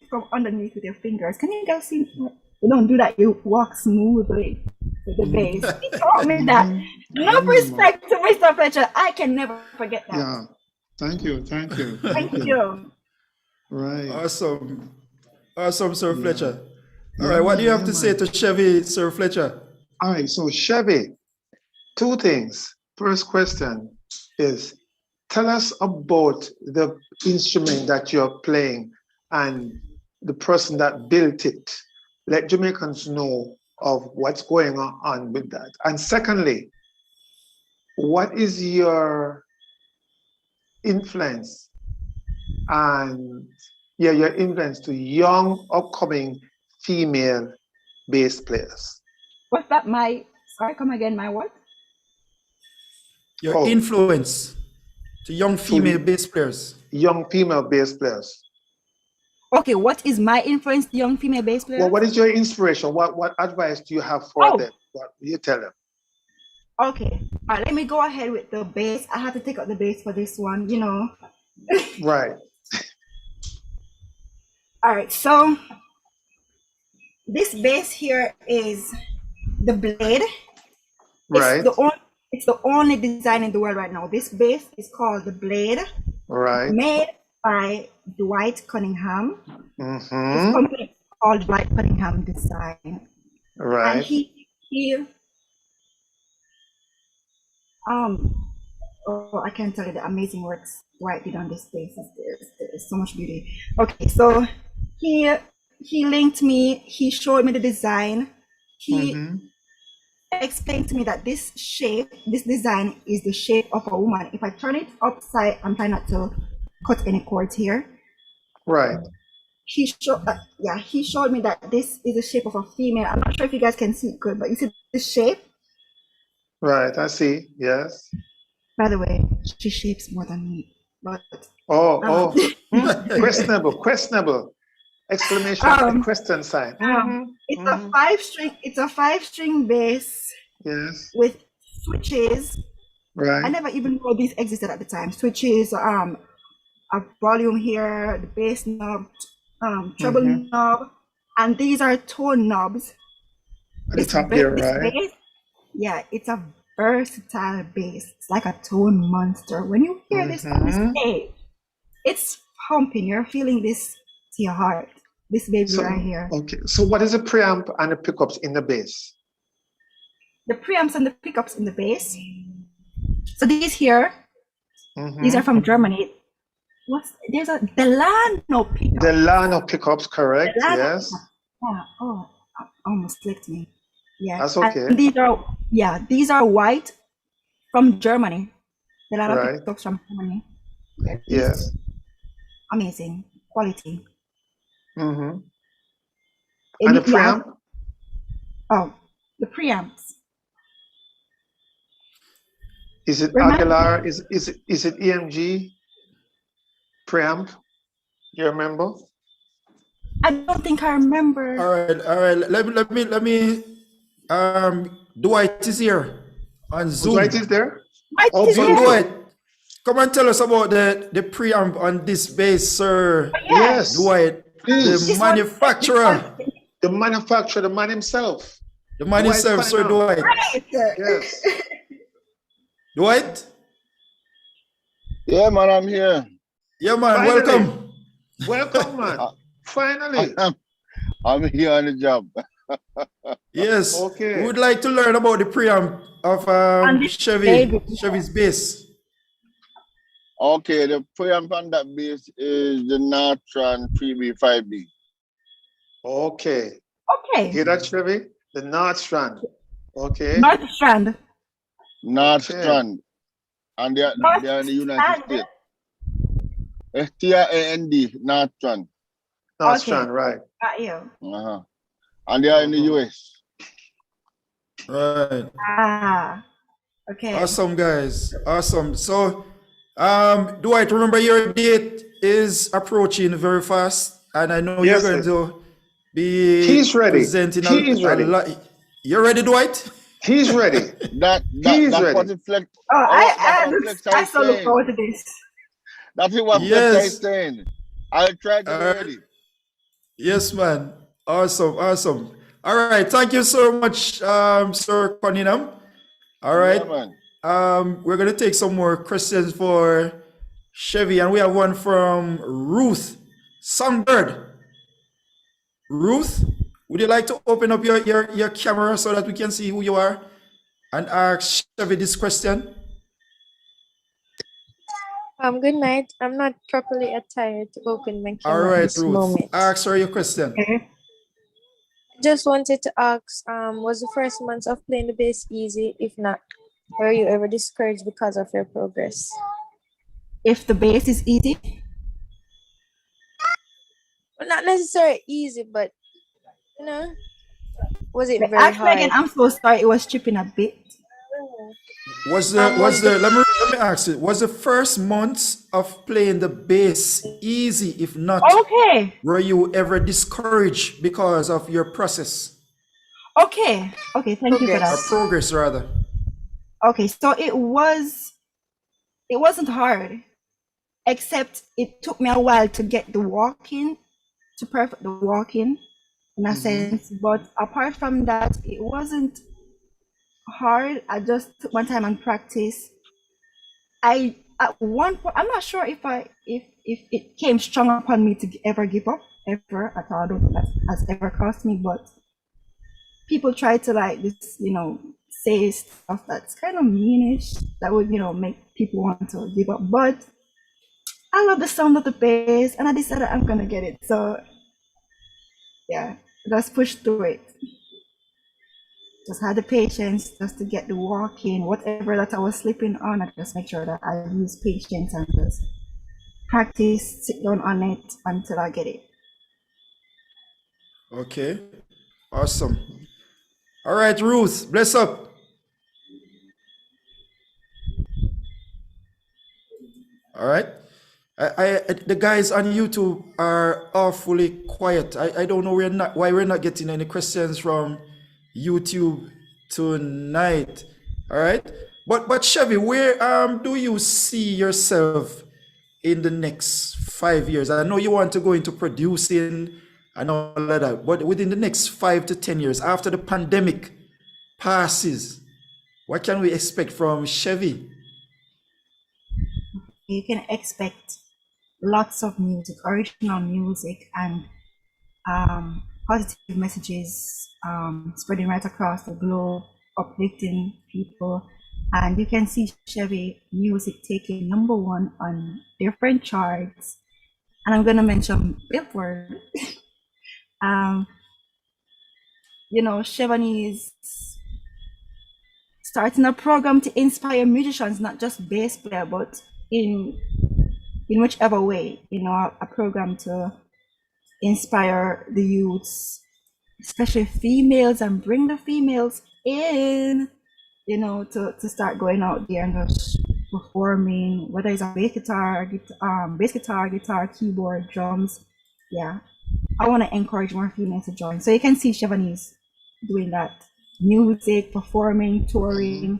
from underneath with your fingers. Can you guys see? You don't do that. You walk smoothly with the bass. He taught me that. No respect to Mr. Fletcher. I can never forget that. Yeah. Thank you. Thank you. Thank you. Right. Awesome. Awesome, Sir Fletcher. All Yeah, right, what do you have yeah, to say to Chevy, Sir Fletcher? All right, so Chevy, two things. First question is, tell us about the instrument that you're playing and the person that built it. Let Jamaicans know of what's going on with that. And secondly, what is your influence and your influence to young upcoming female bass players? What's that? Sorry, come again. My what? Your influence to young female bass players. Young female bass players. Okay, what is my influence to young female bass players? Well, what is your inspiration? What advice do you have for them? What do you tell them? Okay, all right, let me go ahead with the bass. I have to take out the bass for this one, you know. Right. All right, so this bass here is the blade. Right. It's the only design in the world right now. This bass is called the Blade. Right. Made by Dwight Cunningham. Mm-hmm. This company called Dwight Cunningham Design. Right. And he I can't tell you the amazing works Dwight did on this bass. There's so much beauty. Okay, so he linked me. He showed me the design. He explained to me that this design is the shape of a woman. If I turn it upside, I'm trying not to cut any cords here. Right. He showed me that this is the shape of a female. I'm not sure if you guys can see it good, but you see the shape? Right, I see, yes. By the way, she shapes more than me. But questionable. Exclamation question sign. It's a five-string bass. Yes. With switches. Right. I never even know these existed at the time. Switches, a volume here, the bass knob, treble knob, and these are tone knobs. At the top here, right? Bass, yeah, it's a versatile bass. It's like a tone monster. When you hear this on the stage, it's pumping. You're feeling this to your heart. This baby right here. Okay, so what is the preamp and the pickups in the bass? The preamps and the pickups in the bass. So these here, these are from Germany. There's a Delano pickup. Delano pickups, correct? Yes. Yeah. Almost slipped me. Yeah. That's okay. And these are white from Germany. Delano pickups from Germany. Yes. Amazing quality. And the preamp? Oh, the preamps. Is it Aguilar? Is it EMG preamp? You remember? I don't think I remember. All right. Let me. Dwight is here on Zoom. Dwight is there. Dwight, come and tell us about the preamp on this bass, sir. Yes. Dwight, the manufacturer. The manufacturer, the man himself. The man himself, Sir Dwight. Right. Yes. Dwight? Yeah, man, I'm here. Yeah, man, Finally. welcome. Welcome, man. Finally. I'm here on the job. Yes. Okay. We would like to learn about the preamp of Chevy's bass. Okay, the preamp on that bass is the Nartron 3B5B. Okay. Okay. Hear that, Chevy? The North Strand. Okay. North Strand. North Strand. And they are in the United States. STRAND, North Strand. North Strand, right. And they are in the US. Right. Okay. Awesome, guys. Awesome. So, Dwight, remember your date is approaching very fast, and I know you're going to be presenting a lot. You ready, Dwight? He's ready. He's ready. I so look forward to this. That's what Peter is Yes. saying. I'll try to All be right. ready. Yes, man. Awesome. Awesome. All right. Thank you so much, Sir Cunningham. All Yeah, right. man. We're gonna take some more questions for Chevy, and we have one from Ruth Songbird. Ruth, would you like to open up your camera so that we can see who you are and ask Chevy this question? Good night. I'm not properly attired to open my All camera at right, this Ruth. moment. Ask her your question. Okay. Just wanted to ask, was the first month of playing the bass easy? If not, were you ever discouraged because of your progress? If the bass is easy, Well, not necessarily easy, but you know, was it like, very ask me again. hard? I'm so sorry. It was chipping a bit. Was the Let me ask you, was the first months of playing the bass easy? If not, Okay. were you ever discouraged because of your process Okay. Okay. Thank you for that. or progress? progress rather? Okay. So it wasn't hard, except it took me a while to get the walking, to perfect the walking in a sense. But apart from that, it wasn't hard. I just took my time and practice. I at one point, I'm not sure if it came strong upon me to ever give up ever at all. I don't think that has ever crossed me. But people try to like this, say stuff that's kind of meanish that would make people want to give up. But I love the sound of the bass, and I decided I'm gonna get it. So yeah, just push through it. Just had the patience just to get the walk in, whatever that I was slipping on. I just make sure that I use patience and just practice, sit down on it until I get it. Okay, awesome. All right, Ruth, bless up. All right. The guys on YouTube are awfully quiet. I don't know why we're not getting any questions from YouTube tonight. All right. But Chevy, where do you see yourself in the next 5 years? I know you want to go into producing and all of that, but within the next 5 to 10 years, after the pandemic passes, what can we expect from Chevy? You can expect lots of music, original music, and positive messages spreading right across the globe, uplifting people. And you can see Chevy music taking #1 on different charts. And I'm going to mention Billboard. Chevy is starting a program to inspire musicians, not just bass player, but in whichever way, a program to inspire the youths, especially females, and bring the females in, to start going out there and just performing, whether it's a bass guitar, keyboard, drums. Yeah, I want to encourage more females to join. So you can see Chevanese doing that, music, performing, touring,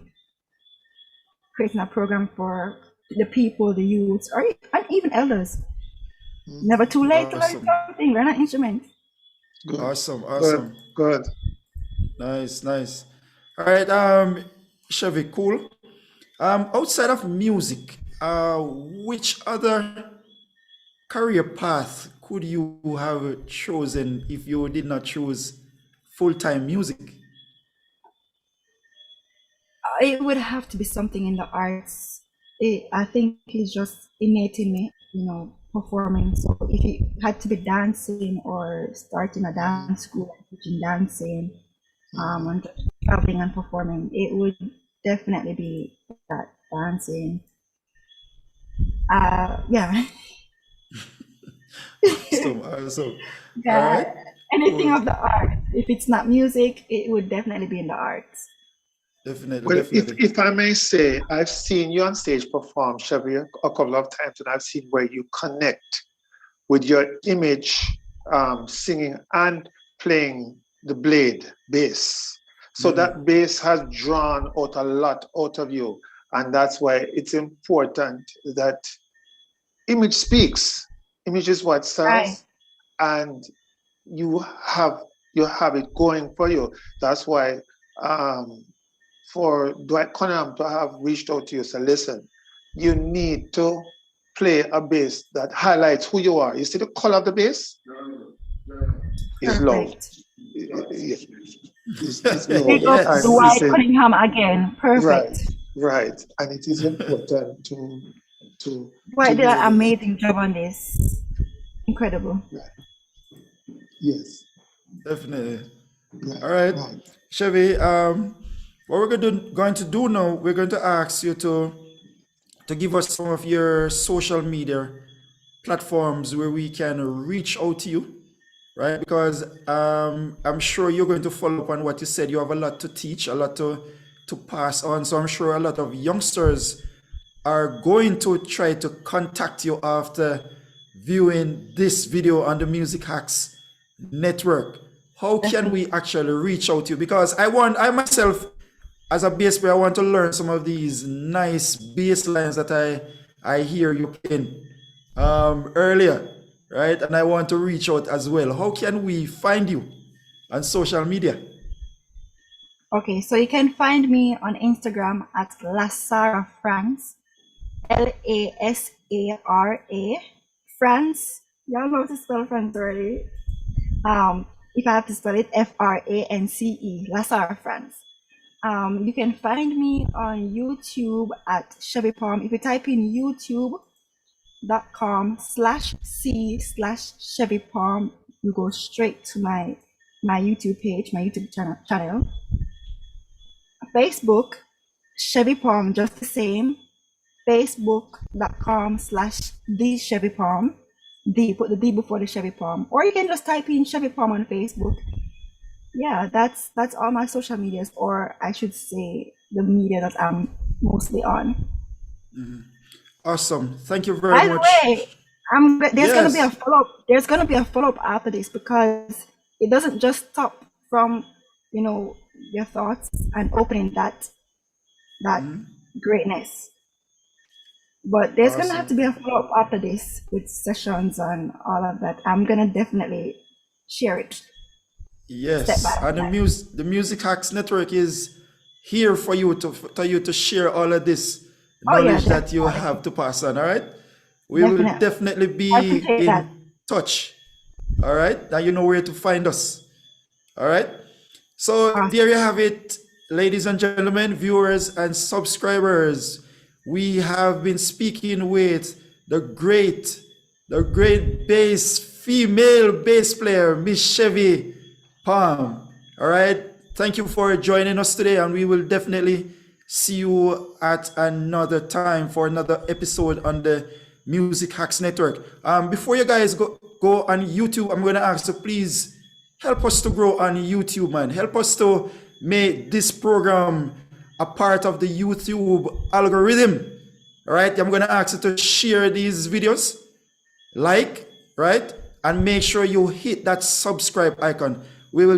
creating a program for the people, the youths, and even elders. Never too late to learn Awesome. something, learn an instrument. Good. Awesome. Awesome. Good. Nice, nice. All right, Chevy, cool. Outside of music, which other career path could you have chosen if you did not choose full-time music? It would have to be something in the arts. I think it's just innate in me, performing. So if it had to be dancing or starting a dance school and teaching dancing, and just traveling and performing, it would definitely be that dancing. Yeah. Awesome, awesome. All Yeah. right, Anything cool. of the art. If it's not music, it would definitely be in the arts. Definitely, Well, definitely. if I may say, I've seen you on stage perform, Chevy, a couple of times, and I've seen where you connect with your image, singing and playing the blade bass. So that bass has drawn out a lot out of you. And that's why it's important that image speaks. Image is what Right. sells, and you have it going for you. That's why for Dwight Cunningham to have reached out to you, say, listen, you need to play a bass that highlights who you are. You see the color of the bass? It's low. Perfect. It's low. Pick up Yes. And Dwight it's Cunningham again. Perfect. right. And it is important to Dwight did know an this. amazing job on this. Incredible. Yes. Definitely. Right. All right, Right. Chevy. What we're going to do now, we're going to ask you to give us some of your social media platforms where we can reach out to you, right? Because I'm sure you're going to follow up on what you said. You have a lot to teach, a lot to pass on. So I'm sure a lot of youngsters are going to try to contact you after viewing this video on the Music Hacks Network. How can we actually reach out to you? Because I myself, as a bass player, I want to learn some of these nice bass lines that I hear you playing earlier, right? And I want to reach out as well. How can we find you on social media? Okay, so you can find me on Instagram at Lasara France, Lasara France. Y'all know how to spell France already. If I have to spell it, France, Lasara France. You can find me on YouTube at ChevyPalm. If you type in youtube.com/c/ChevyPalm, you go straight to my YouTube page, my YouTube channel. Facebook, ChevyPalm, just the same. Facebook.com/the ChevyPalm. Put the D before the ChevyPalm. Or you can just type in ChevyPalm on Facebook. Yeah, that's all my social medias, or I should say the media that I'm mostly on. Awesome. Thank you very By the much. way, there's gonna be a Yes. follow-up. There's gonna be a follow-up after this, because it doesn't just stop from your thoughts and opening that greatness. But there's gonna have to be a follow-up after this with sessions and all of that. I'm gonna definitely share it. Yes, Step by and the Music Hacks Network is here for you to share all of this knowledge that you have to pass on. All right, we will definitely be in touch. All right, now you know where to find us. All right, so there you have it, ladies and gentlemen, viewers and subscribers. We have been speaking with the great female bass player, Miss Chevy Palm. All right. Thank you for joining us today, and we will definitely see you at another time for another episode on the Music Hacks Network. Before you guys go on YouTube, I'm going to ask you, please help us to grow on YouTube, man. Help us to make this program a part of the YouTube algorithm. All right. I'm going to ask you to share these videos, like, right, and make sure you hit that subscribe icon. We will